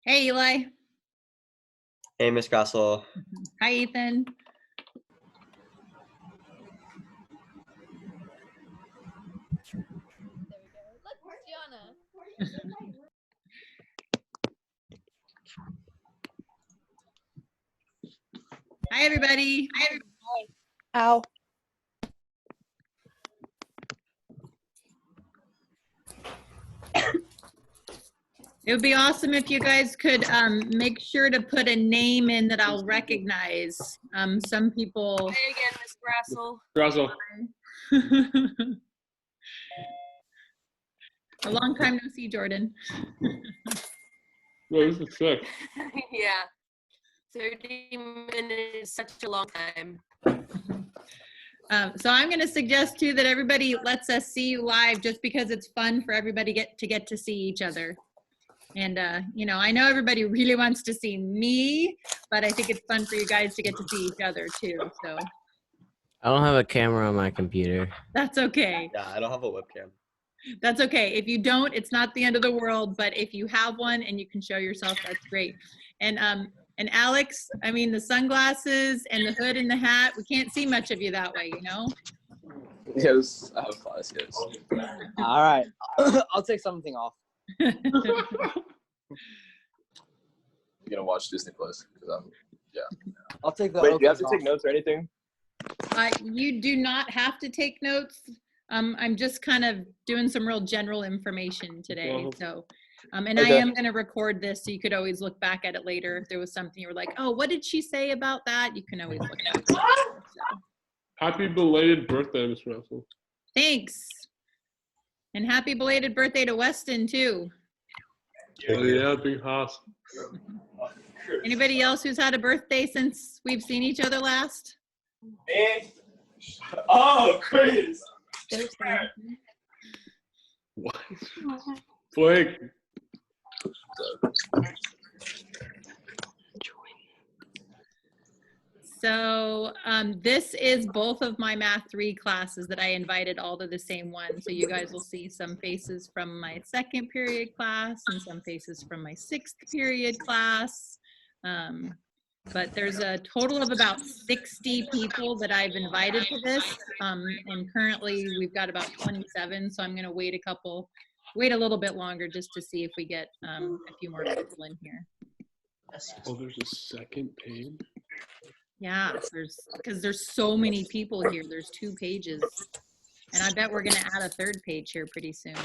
Hey, Eli. Hey, Miss Grassel. Hi, Ethan. There we go. Look, Gianna. Hi, everybody. Ow. It would be awesome if you guys could make sure to put a name in that I'll recognize. Some people. Hey again, Miss Grassel. Grassel. A long time no see, Jordan. Well, this is sick. Yeah. 30 minutes is such a long time. So I'm going to suggest too that everybody lets us see you live, just because it's fun for everybody to get to see each other. And you know, I know everybody really wants to see me, but I think it's fun for you guys to get to see each other too. So I don't have a camera on my computer. that's okay. Yeah, I don't have a webcam. That's okay. If you don't, it's not the end of the world, but if you have one and you can show yourself, that's great. And Alex, I mean, the sunglasses and the hood and the hat, we can't see much of you that way, you know? Yes, I have class, yes. All right. I'll take something off. I'm gonna watch Disney Plus because I'll take the Wait, do you have Oakleys to take off. notes or anything? You do not have to take notes. I'm just kind of doing some real general information today. So, and I Okay. am going to record this, so you could always look back at it later. If there was something you were like, oh, what did she say about that? You can always look at it. So, Happy belated birthday, Miss Russell. thanks. And happy belated birthday to Weston, too. Oh, yeah, big house. Anybody else who's had a birthday since we've seen each other last? Oh, Chris! What? Blake. So this is both of my Math 3 classes that I invited all to the same one. So you guys will see some faces from my second period class and some faces from my sixth period class. But there's a total of about 60 people that I've invited to this. And currently we've got about 27. So I'm gonna wait a little bit longer just to see if we get a few more people in here. Oh, there's a second page. Yeah, because there's so many people here. There's 2 pages. And I bet we're gonna add a 3rd page here pretty soon.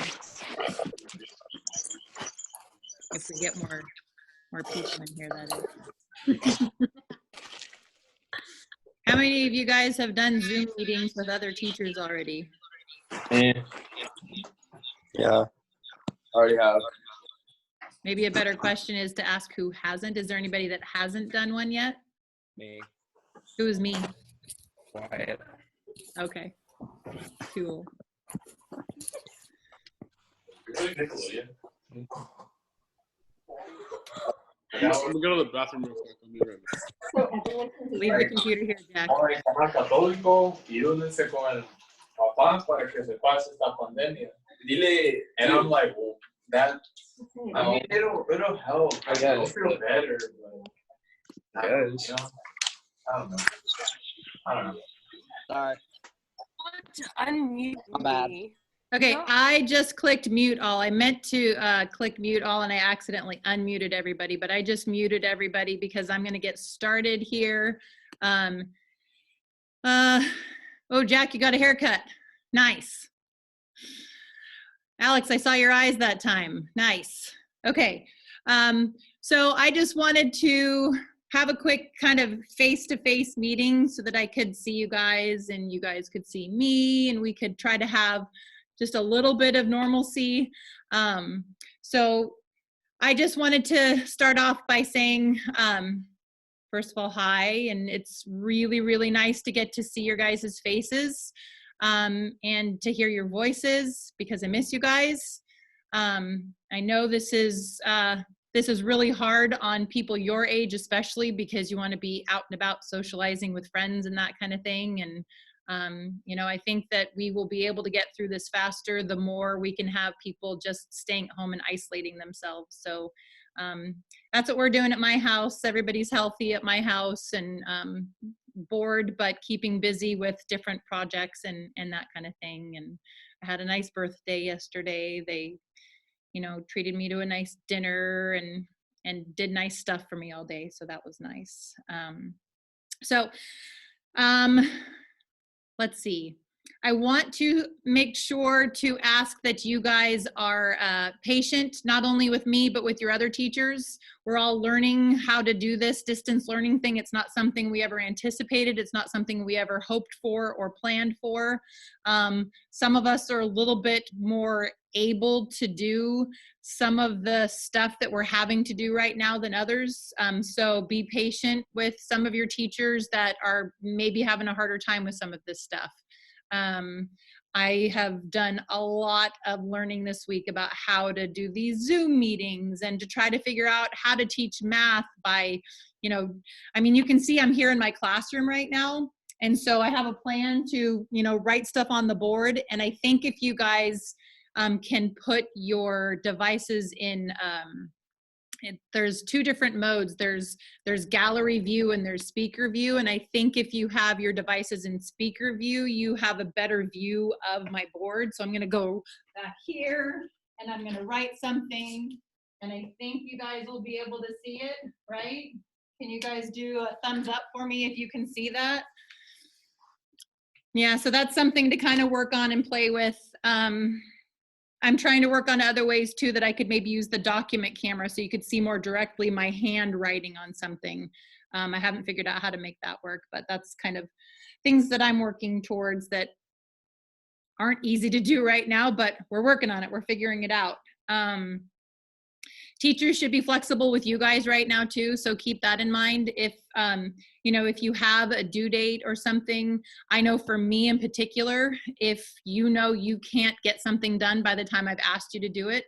If we get more people in here, that is. How many of you guys have done Zoom meetings with other teachers already? Yeah. Already have. Maybe a better question is to ask who hasn't. Is there anybody that hasn't done one yet? Me. Who is me? Quiet. Okay, cool. I'm gonna go to the bathroom real quick. I'll be right back. Leave the computer here, Jack. Ahora el canal católico y únense con el papá para que se pase esta pandemia. Dile. And I'm like, well, that, I Oh. mean, it'll help. I guess. It'll feel better, but I guess. you know, I don't know. I don't know. Sorry. Unmute I'm bad. me. Okay, No. I just clicked mute all. I meant to click mute all and I accidentally unmuted everybody, but I just muted everybody because I'm gonna get started here. Oh, Jack, you got a haircut. Nice. Alex, I saw your eyes that time. Nice. Okay, so I just wanted to have a quick kind of face-to-face meeting so that I could see you guys and you guys could see me and we could try to have just a little bit of normalcy. So I just wanted to start off by saying, first of all, hi, and it's really, really nice to get to see your guys' faces and to hear your voices because I miss you guys. I know this is really hard on people your age, especially because you want to be out and about socializing with friends and that kind of thing. And you know, I think that we will be able to get through this faster the more we can have people just staying at home and isolating themselves. So That's what we're doing at my house. Everybody's healthy at my house and bored, but keeping busy with different projects and that kind of thing. And I had a nice birthday yesterday. They, treated me to a nice dinner and did nice stuff for me all day. So that was nice. Let's see. I want to make sure to ask that you guys are patient, not only with me, but with your other teachers. We're all learning how to do this distance learning thing. It's not something we ever anticipated. It's not something we ever hoped for or planned for. Some of us are a little bit more able to do some of the stuff that we're having to do right now than others. So be patient with some of your teachers that are maybe having a harder time with some of this stuff. I have done a lot of learning this week about how to do these Zoom meetings and to try to figure out how to teach math by, you can see I'm here in my classroom right now. And so I have a plan to, write stuff on the board. And I think if you guys can put your devices in, there's two different modes. There's gallery view and there's speaker view. And I think if you have your devices in speaker view, you have a better view of my board. So I'm going to go back here and I'm going to write something. And I think you guys will be able to see it, right? Can you guys do a thumbs up for me if you can see that? Yeah, so that's something to kind of work on and play with. I'm trying to work on other ways too that I could maybe use the document camera so you could see more directly my handwriting on something. I haven't figured out how to make that work, but that's kind of things that I'm working towards that aren't easy to do right now, but we're working on it. We're figuring it out. Teachers should be flexible with you guys right now too, so keep that in mind. If if you have a due date or something, I know for me in particular, if you can't get something done by the time I've asked you to do it,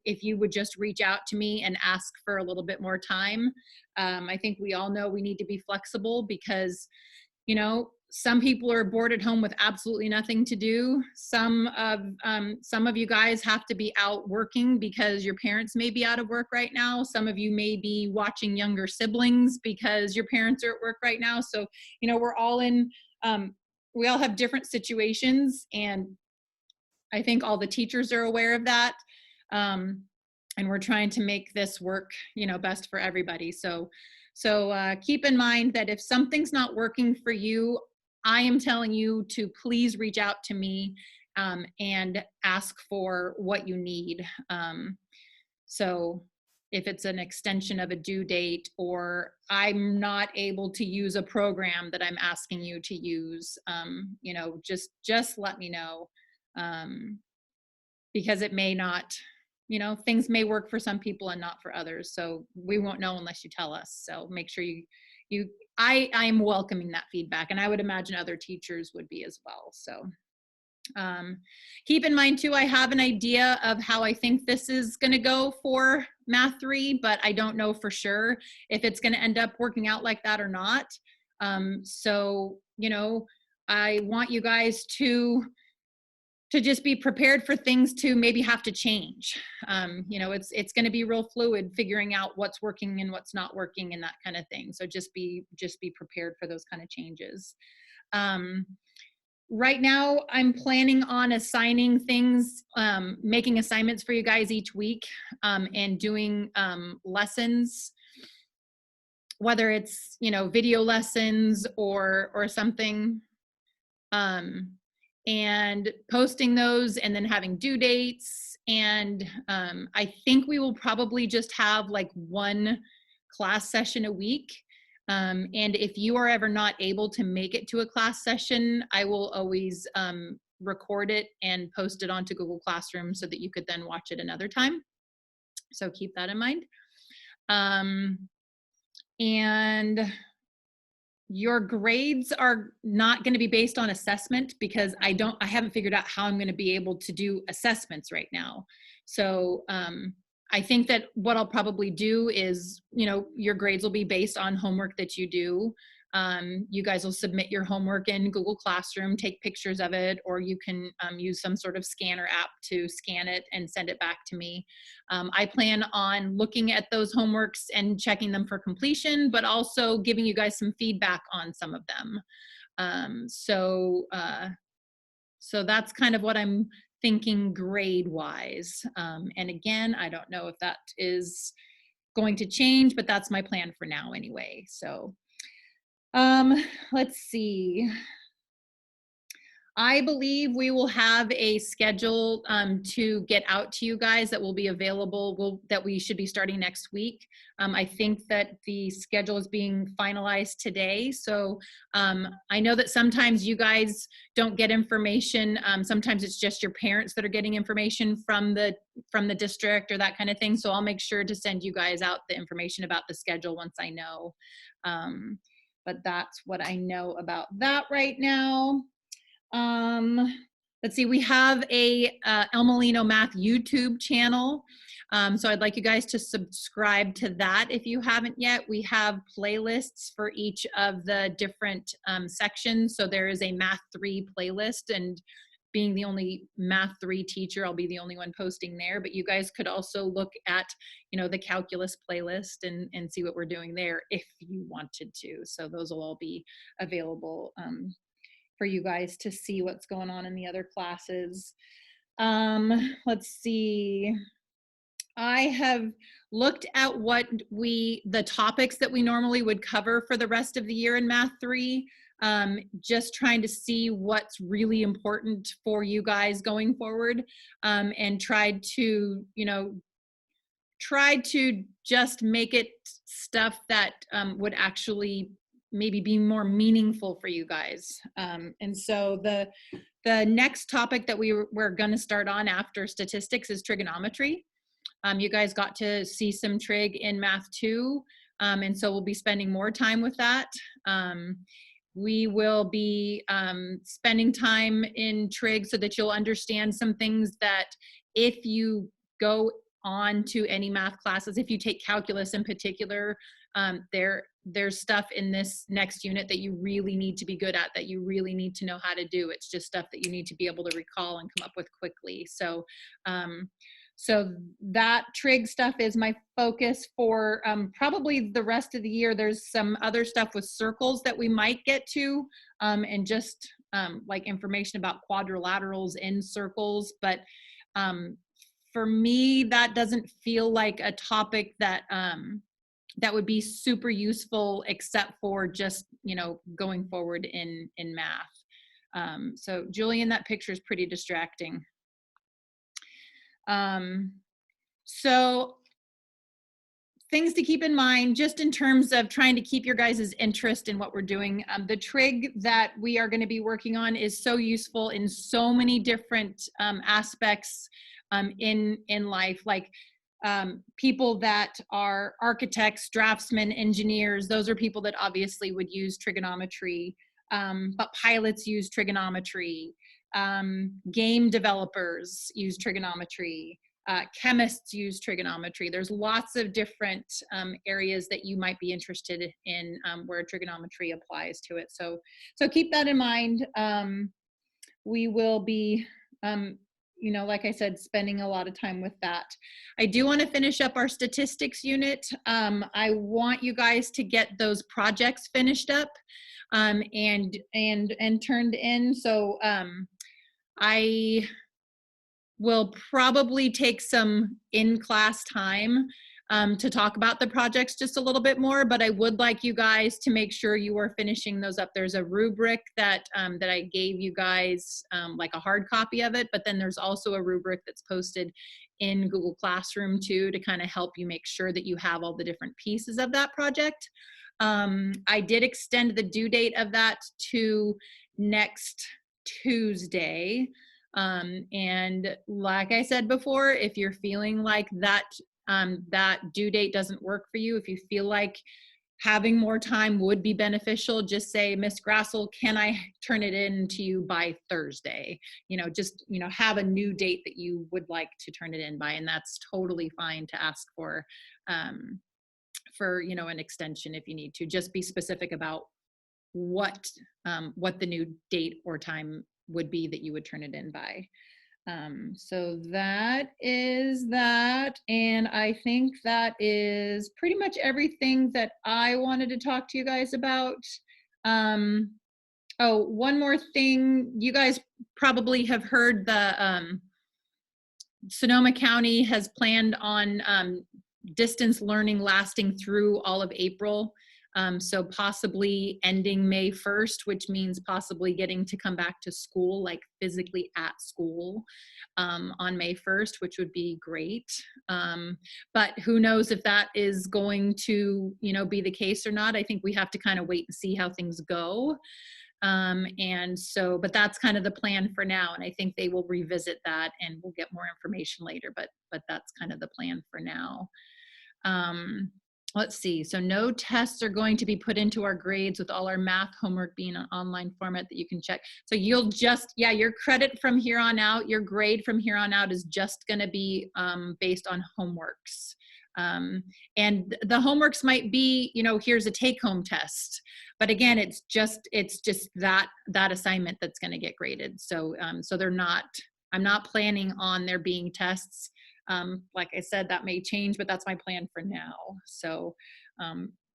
if you would just reach out to me and ask for a little bit more time. I think we all know we need to be flexible because some people are bored at home with absolutely nothing to do. Some of you guys have to be out working because your parents may be out of work right now. Some of you may be watching younger siblings because your parents are at work right now. So, we're all we all have different situations, and I think all the teachers are aware of that. And we're trying to make this work, best for everybody. So keep in mind that if something's not working for you, I am telling you to please reach out to me and ask for what you need. So if it's an extension of a due date, or I'm not able to use a program that I'm asking you to use, just let me know, because it may not, things may work for some people and not for others. So we won't know unless you tell us. So make sure I am welcoming that feedback, and I would imagine other teachers would be as well. So keep in mind too, I have an idea of how I think this is going to go for Math 3, but I don't know for sure if it's going to end up working out like that or not. I want you guys to just be prepared for things to maybe have to change. It's going to be real fluid, figuring out what's working and what's not working and that kind of thing. So just be prepared for those kind of changes. Right now, I'm planning on assigning things, making assignments for you guys each week, and doing lessons, whether it's, video lessons or something. And posting those and then having due dates. And I think we will probably just have like one class session a week. And if you are ever not able to make it to a class session, I will always record it and post it onto Google Classroom so that you could then watch it another time. So keep that in mind. And your grades are not going to be based on assessment, because I haven't figured out how I'm going to be able to do assessments right now. So I think that what I'll probably do is, your grades will be based on homework that you do. You guys will submit your homework in Google Classroom, take pictures of it, or you can use some sort of scanner app to scan it and send it back to me. I plan on looking at those homeworks and checking them for completion, but also giving you guys some feedback on some of them. So that's kind of what I'm thinking grade-wise. And again, I don't know if that is going to change, but that's my plan for now anyway. So let's see. I believe we will have a schedule to get out to you guys that will be available, that we should be starting next week. I think that the schedule is being finalized today. So I know that sometimes you guys don't get information. Sometimes it's just your parents that are getting information from the district or that kind of thing. So I'll make sure to send you guys out the information about the schedule once I know. But that's what I know about that right now. Let's see, we have a El Molino Math YouTube channel. So I'd like you guys to subscribe to that if you haven't yet. We have playlists for each of the different sections. So there is a Math 3 playlist, and being the only Math 3 teacher, I'll be the only one posting there, but you guys could also look at, the calculus playlist and see what we're doing there if you wanted to. So those will all be available for you guys to see what's going on in the other classes. Let's see. I have looked at the topics that we normally would cover for the rest of the year in Math 3, just trying to see what's really important for you guys going forward, and tried to just make it stuff that would actually maybe be more meaningful for you guys. And so the next topic that we're gonna start on after statistics is trigonometry. You guys got to see some trig in Math 2, and so we'll be spending more time with that. We will be spending time in trig so that you'll understand some things that if you go on to any math classes, if you take calculus in particular, there's stuff in this next unit that you really need to be good at, that you really need to know how to do. It's just stuff that you need to be able to recall and come up with quickly. So so that trig stuff is my focus for probably the rest of the year. There's some other stuff with circles that we might get to, and just like information about quadrilaterals in circles. But for me, that doesn't feel like a topic that that would be super useful, except for just, going forward in math. So Julian, that picture is pretty distracting. So things to keep in mind, just in terms of trying to keep your guys' interest in what we're doing. The trig that we are going to be working on is so useful in so many different aspects in life, like people that are architects, draftsmen, engineers. Those are people that obviously would use trigonometry, but pilots use trigonometry. Game developers use trigonometry. Chemists use trigonometry. There's lots of different areas that you might be interested in where trigonometry applies to it. So keep that in mind. We will be, like I said, spending a lot of time with that. I do want to finish up our statistics unit. I want you guys to get those projects finished up and turned in. So I will probably take some in-class time to talk about the projects just a little bit more, but I would like you guys to make sure you are finishing those up. There's a rubric that I gave you guys, like a hard copy of it, but then there's also a rubric that's posted in Google Classroom too, to kind of help you make sure that you have all the different pieces of that project. I did extend the due date of that to next Tuesday. And like I said before, if you're feeling like that due date doesn't work for you, if you feel like having more time would be beneficial, just say, Miss Grassel, can I turn it in to you by Thursday? Just, have a new date that you would like to turn it in by, and that's totally fine to ask for an extension if you need to. Just be specific about what the new date or time would be that you would turn it in by. So that is that. And I think that is pretty much everything that I wanted to talk to you guys about. Oh, one more thing. You guys probably have heard the Sonoma County has planned on distance learning lasting through all of April. So possibly ending May 1st, which means possibly getting to come back to school, like physically at school on May 1st, which would be great. But who knows if that is going to, be the case or not. I think we have to kind of wait and see how things go. And so, but that's kind of the plan for now. And I think they will revisit that and we'll get more information later, but that's kind of the plan for now. Let's see. So no tests are going to be put into our grades with all our math homework being an online format that you can check. So you'll just, your credit from here on out, your grade from here on out is just going to be based on homeworks. And the homeworks might be, here's a take-home test. But again, it's just that assignment that's going to get graded. So, I'm not planning on there being tests. Like I said, that may change, but that's my plan for now. So,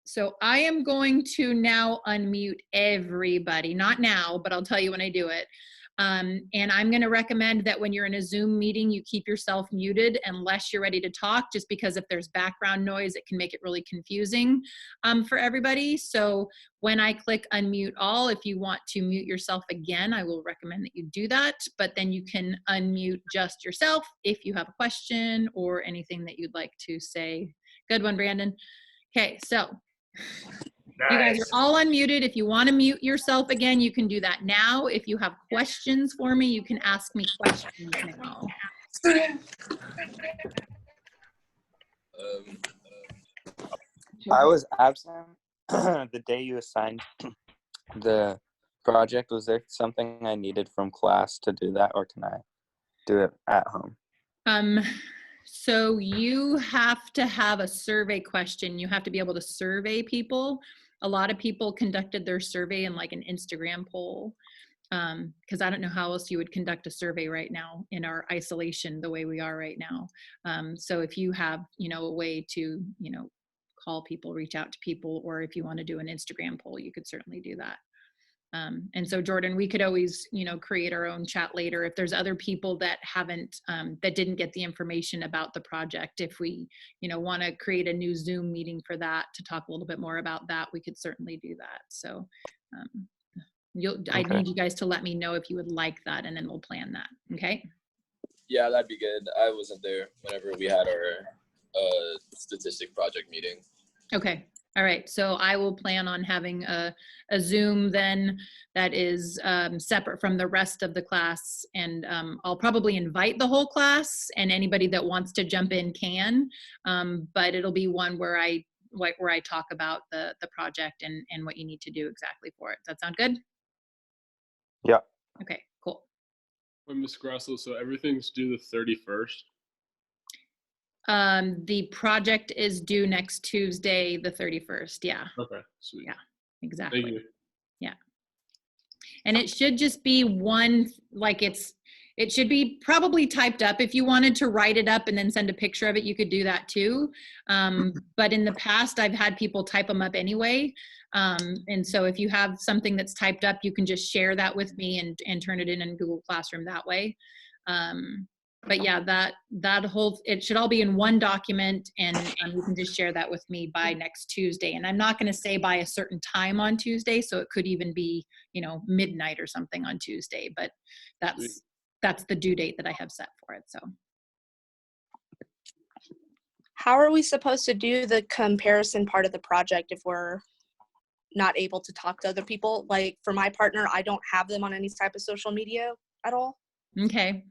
so I am going to now unmute everybody, not now, but I'll tell you when I do it. And I'm going to recommend that when you're in a Zoom meeting, you keep yourself muted unless you're ready to talk, just because if there's background noise, it can make it really confusing for everybody. So when I click unmute all, if you want to mute yourself again, I will recommend that you do that, but then you can unmute just yourself if you have a question or anything that you'd like to say. Good one, Brandon. Okay, so you guys are all unmuted. If you want to mute yourself again, you can do that now. If you have questions for me, you can ask me questions now. I was absent the day you assigned the project. Was there something I needed from class to do that, or can I do it at home? So you have to have a survey question. You have to be able to survey people. A lot of people conducted their survey in like an Instagram poll, because I don't know how else you would conduct a survey right now in our isolation the way we are right now. So if you have, a way to, call people, reach out to people, or if you want to do an Instagram poll, you could certainly do that. And so Jordan, we could always, create our own chat later. If there's other people that haven't, that didn't get the information about the project, if we, want to create a new Zoom meeting for that to talk a little bit more about that, we could certainly do that. So I need you guys to let me know if you would like that, and then we'll plan that. Okay. Yeah, that'd be good. I wasn't there whenever we had our statistic project meeting. Okay. All right, so I will plan on having a Zoom then that is separate from the rest of the class, and I'll probably invite the whole class, and anybody that wants to jump in can, but it'll be one where I talk about the project and what you need to do exactly for it. Does that sound good? Yeah. Okay, cool. Well, Ms. Grosso, so everything's due the 31st? The project is due next Tuesday, the 31st. Yeah. Okay, sweet. Yeah, exactly. Thank you. Yeah. And it should just be one, like it should be probably typed up. If you wanted to write it up and then send a picture of it, you could do that too. But in the past, I've had people type them up anyway. And so if you have something that's typed up, you can just share that with me and turn it in Google Classroom that way. But yeah, that whole, it should all be in one document, and you can just share that with me by next Tuesday. And I'm not going to say by a certain time on Tuesday, so it could even be, midnight or something on Tuesday, but that's the due date that I have set for it. So how are we supposed to do the comparison part of the project if we're not able to talk to other people? Like for my partner, I don't have them on any type of social media at all. Okay.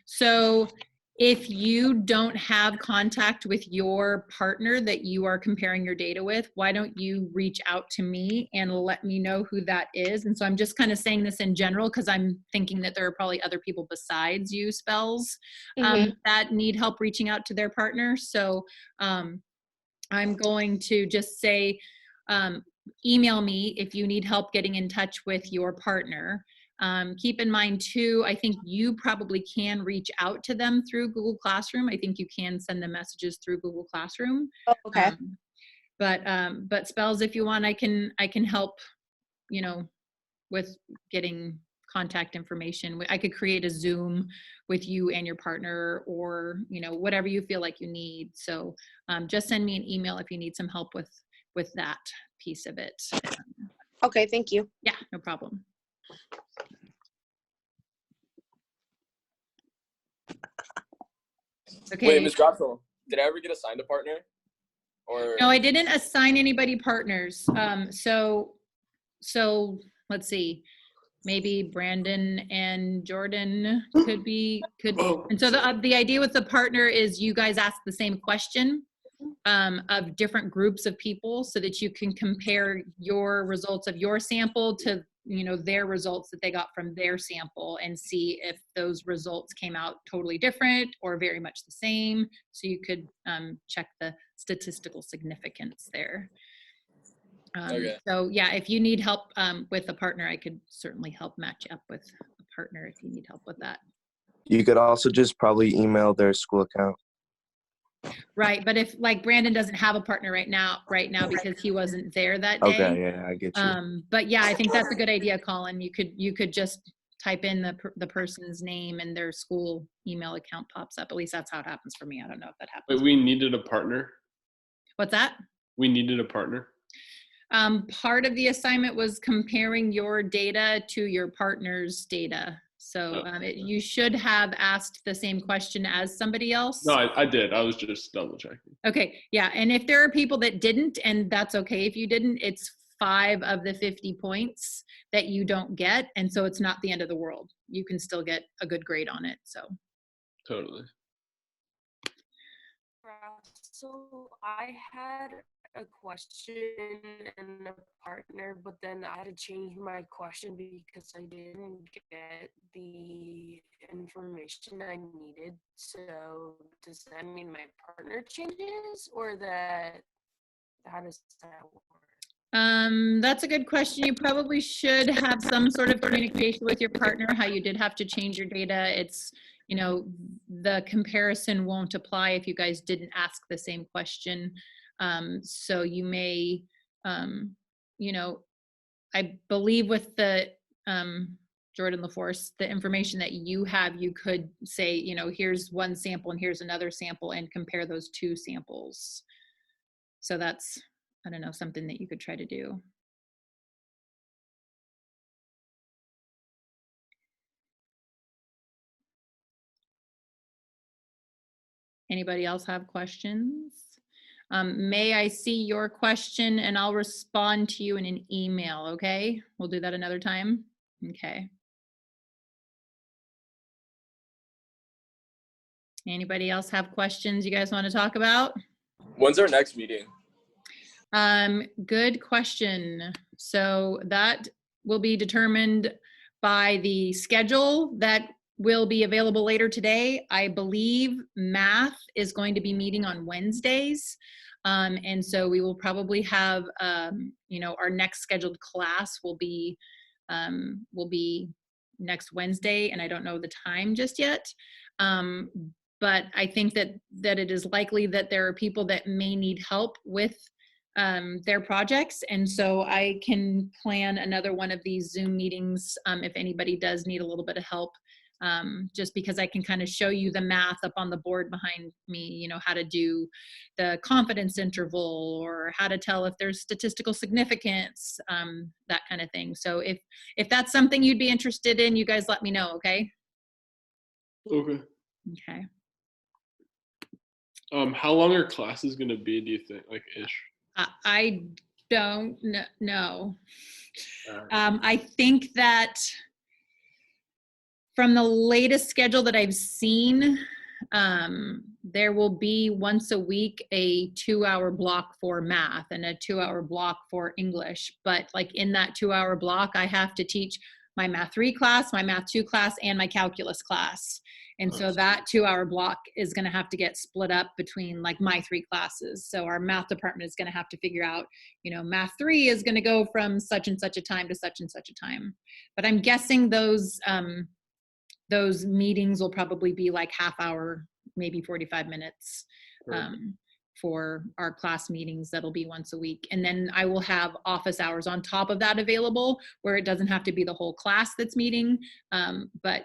So if you don't have contact with your partner that you are comparing your data with, why don't you reach out to me and let me know who that is? And so I'm just kind of saying this in general because I'm thinking that there are probably other people besides you, Spells, that need help reaching out to their partner. So I'm going to just say, email me if you need help getting in touch with your partner. Keep in mind too, I think you probably can reach out to them through Google Classroom. I think you can send them messages through Google Classroom. Oh, okay. But Spells, if you want, I can help, you know, with getting contact information. I could create a Zoom with you and your partner, or, you know, whatever you feel like you need. So just send me an email if you need some help with that piece of it. Okay, thank you. Yeah, no problem. Okay. Wait, Ms. Gratzel, did I ever get assigned a partner? Or No, I didn't assign anybody partners. So let's see. Maybe Brandon and Jordan could. And so the idea with the partner is you guys ask the same question of different groups of people, so that you can compare your results of your sample to, you know, their results that they got from their sample, and see if those results came out totally different or very much the same. So you could check the statistical significance there. Okay. So yeah, if you need help with a partner, I could certainly help match up with a partner if you need help with that. You could also just probably email their school account. Right, but if, like, Brandon doesn't have a partner right now because he wasn't there that day. Okay, yeah, I get you. But yeah, I think that's a good idea, Colin. You could just type in the person's name and their school email account pops up. At least that's how it happens for me. I don't know if that happens. But we needed a partner. What's that? We needed a partner. Part of the assignment was comparing your data to your partner's data. So you should have asked the same question as somebody else. No, I did. I was just double checking. Okay, yeah, and if there are people that didn't, and that's okay if you didn't, it's 5 of the 50 points that you don't get, and so it's not the end of the world. You can still get a good grade on it, so. Totally. So I had a question and a partner, but then I had to change my question because I didn't get the information I needed. So does that mean my partner changes, or that how does that work? That's a good question. You probably should have some sort of communication with your partner, how you did have to change your data. It's, you know, the comparison won't apply if you guys didn't ask the same question. So you may, you know, I believe with the Jordan LaForce, the information that you have, you could say, you know, here's one sample and here's another sample, and compare those 2 samples. So that's, I don't know, something that you could try to do. Anybody else have questions? May I see your question and I'll respond to you in an email, okay? We'll do that another time. Okay. Anybody else have questions you guys want to talk about? When's our next meeting? Good question. So that will be determined by the schedule that will be available later today. I believe math is going to be meeting on Wednesdays. And so we will probably have, you know, our next scheduled class will be next Wednesday, and I don't know the time just yet. But I think that it is likely that there are people that may need help with their projects. And so I can plan another one of these Zoom meetings if anybody does need a little bit of help. Just because I can kind of show you the math up on the board behind me, you know, how to do the confidence interval, or how to tell if there's statistical significance, that kind of thing. So if that's something you'd be interested in, you guys let me know, okay? Okay. Okay. How long are classes gonna be, do you think, like ish? I don't know. I think that from the latest schedule that I've seen, there will be once a week a 2-hour block for math and a 2-hour block for English. But like in that 2-hour block, I have to teach my math 3 class, my math 2 class, and my calculus class. And so that 2-hour block is going to have to get split up between like my 3 classes. So our math department is going to have to figure out, math 3 is going to go from such and such a time to such and such a time. But I'm guessing those meetings will probably be like half hour, maybe 45 minutes for our class meetings. That'll be once a week. And then I will have office hours on top of that available, where it doesn't have to be the whole class that's meeting, but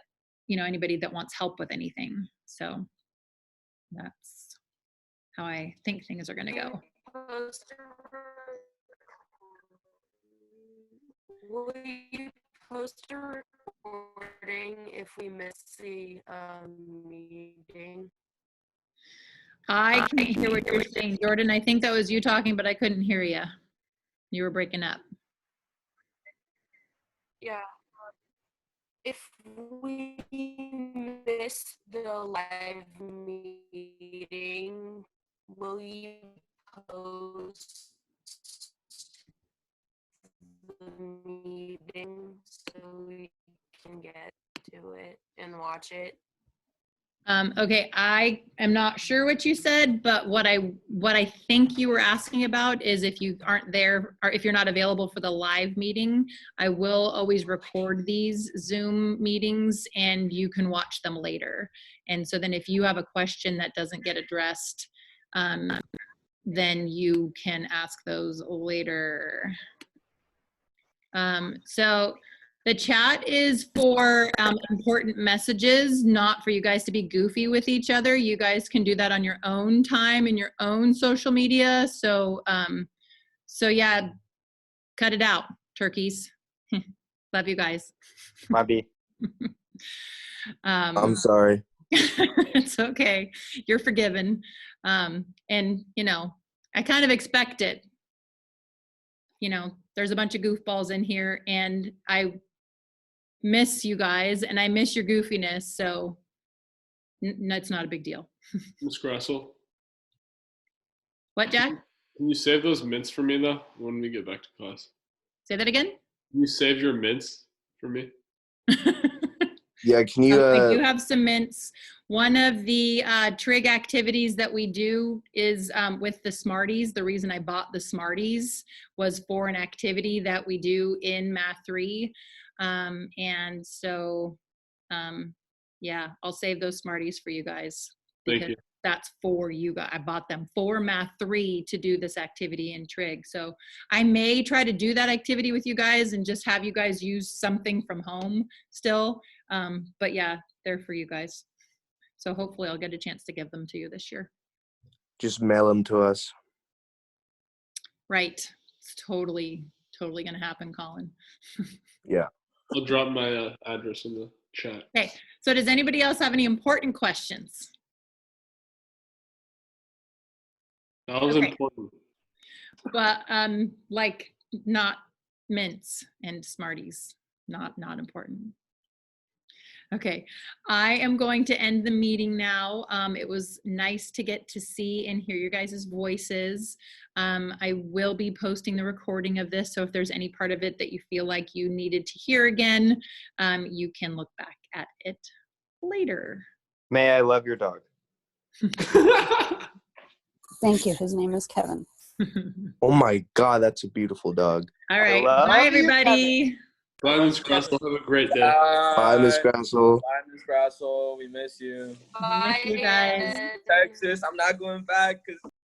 anybody that wants help with anything. So that's how I think things are going to go. Will you post a recording if we miss the meeting? I can't hear what you're saying, Jordan. I think that was you talking, but I couldn't hear you. You were breaking up. Yeah. If we miss the live meeting, will you post the meeting so we can get to it and watch it? Okay, I am not sure what you said, but what I think you were asking about is if you aren't there or if you're not available for the live meeting, I will always record these Zoom meetings and you can watch them later. And so then if you have a question that doesn't get addressed, then you can ask those later. So the chat is for important messages, not for you guys to be goofy with each other. You guys can do that on your own time in your own social media. So, so yeah, cut it out, turkeys. Love you guys. Maybe. I'm sorry. It's okay. You're forgiven. And, I kind of expect it. There's a bunch of goofballs in here and I miss you guys and I miss your goofiness. So it's not a big deal. Ms. Grassel, What, Jack? can you save those mints for me though when we get back to class? Say that again? Can you save your mints for me? Yeah, can you I do have some mints. One of the trig activities that we do is with the Smarties. The reason I bought the Smarties was for an activity that we do in Math 3. And so, yeah, I'll save those Smarties for you guys. Thank you. That's for you guys. I bought them for Math 3 to do this activity in trig. So I may try to do that activity with you guys and just have you guys use something from home still. But yeah, they're for you guys. So hopefully I'll get a chance to give them to you this year. just mail them to us? Right. It's totally going to happen, Colin. Yeah. I'll drop my address in the chat. Okay. So does anybody else have any important questions? That was Okay. important. But like not mints and Smarties, not important. Okay, I am going to end the meeting now. It was nice to get to see and hear your guys' voices. I will be posting the recording of this, so if there's any part of it that you feel like you needed to hear again, you can look back at it later. May I love your dog? Thank you. His name is Kevin. Oh my God, that's a beautiful dog. All right, love bye you, everybody. Bye, Ms. Grassel. Have a great day. Bye, Miss Grassel. Bye, Ms. Grassel. We miss you. Miss you guys. Texas. I'm not going back because